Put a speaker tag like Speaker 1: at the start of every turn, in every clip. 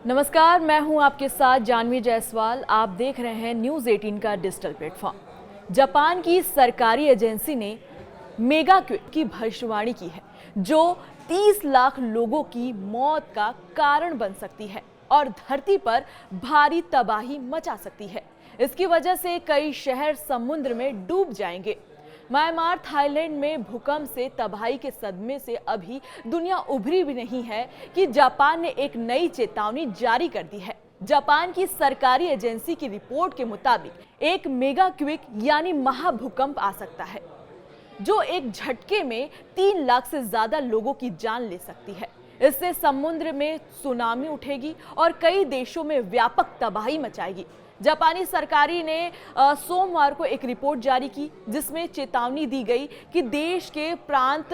Speaker 1: नमस्कार, मैं हूं आपके साथ जानवी जायसवाल। आप देख रहे हैं न्यूज़ 18 का डिजिटल प्लेटफॉर्म। जापान की सरकारी एजेंसी ने मेगा क्विक की भविष्यवाणी की है, जो 30 लाख लोगों की मौत का कारण बन सकती है और धरती पर भारी तबाही मचा सकती है। इसकी वजह से कई शहर समुद्र में डूब जाएंगे। म्यांमार, थाईलैंड में भूकंप से तबाही के सदमे से अभी दुनिया उभरी भी नहीं है कि जापान ने एक नई चेतावनी जारी कर दी है। जापान की सरकारी एजेंसी की रिपोर्ट के मुताबिक एक मेगा क्विक यानी महाभूकंप आ सकता है, जो एक झटके में 3 लाख से ज्यादा लोगों की जान ले सकती है। इससे समुद्र में सुनामी उठेगी और कई देशों में व्यापक तबाही मचाएगी। जापानी सरकारी ने सोमवार को एक रिपोर्ट जारी की, जिसमें चेतावनी दी गई कि देश के प्रांत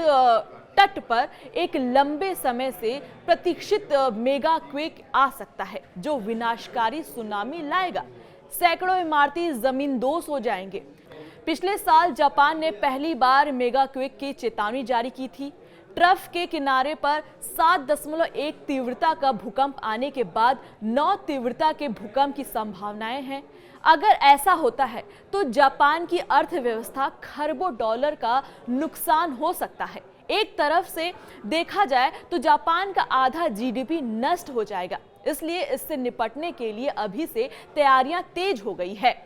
Speaker 1: तट पर एक लंबे समय से प्रतीक्षित मेगा क्विक आ सकता है, जो विनाशकारी सुनामी लाएगा। सैकड़ों इमारतें जमींदोज हो जाएंगे। पिछले साल जापान ने पहली बार मेगा क्विक की चेतावनी जारी की थी। ट्रफ के किनारे पर 7.1 तीव्रता का भूकंप आने के बाद 9 तीव्रता के भूकंप की संभावनाएं हैं। अगर ऐसा होता है तो जापान की अर्थव्यवस्था खरबों डॉलर का नुकसान हो सकता है। एक तरफ से देखा जाए तो जापान का आधा जीडीपी नष्ट हो जाएगा, इसलिए इससे निपटने के लिए अभी से तैयारियां तेज हो गई है।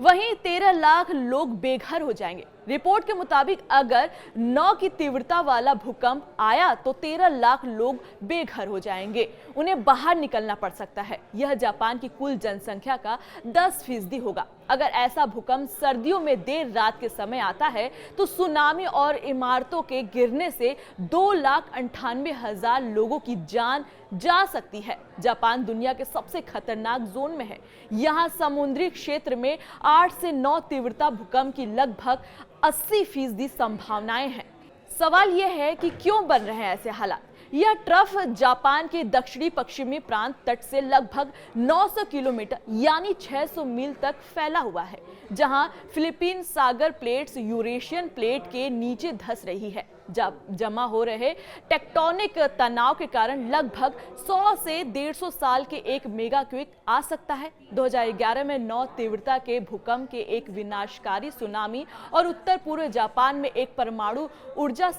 Speaker 1: वहीं 13 लाख लोग बेघर हो जाएंगे। रिपोर्ट के मुताबिक अगर 9 की तीव्रता वाला भूकंप आया तो 13 लाख लोग बेघर हो जाएंगे। उन्हें बाहर निकलना पड़ सकता है। यह जापान की कुल जनसंख्या का 10% होगा। अगर ऐसा भूकंप सर्दियों में देर रात के समय आता है तो सुनामी और इमारतों के गिरने से 2,98,000 लोगों की जान जा सकती है। जापान दुनिया के सबसे खतरनाक जोन में है। यहाँ समुद्री क्षेत्र में 8 से 9 तीव्रता भूकंप की लगभग 80% संभावनाएं हैं। सवाल यह है कि क्यों बन रहे हैं ऐसे हालात। यह ट्रफ जापान के दक्षिणी पश्चिमी प्रांत तट से लगभग 900 किलोमीटर यानी 600 मील तक फैला हुआ है, जहां फिलीपीन सागर प्लेट्स यूरेशियन प्लेट के नीचे धंस रही है। जब जमा हो रहे टेक्टोनिक तनाव के कारण लगभग 100 से 150 साल के एक मेगा क्विक आ सकता है। 2011 में 9 तीव्रता के भूकंप के एक विनाशकारी सुनामी और उत्तर पूर्व जापान में एक परमाणु ऊर्जा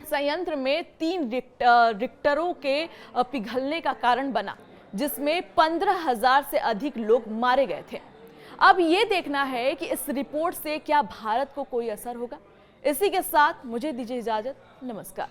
Speaker 1: संयंत्र में 3 रिक्टरों के पिघलने का कारण बना, जिसमें 15,000 से अधिक लोग मारे गए थे। अब ये देखना है कि इस रिपोर्ट से क्या भारत को कोई असर होगा। इसी के साथ मुझे दीजिए इजाजत। नमस्कार।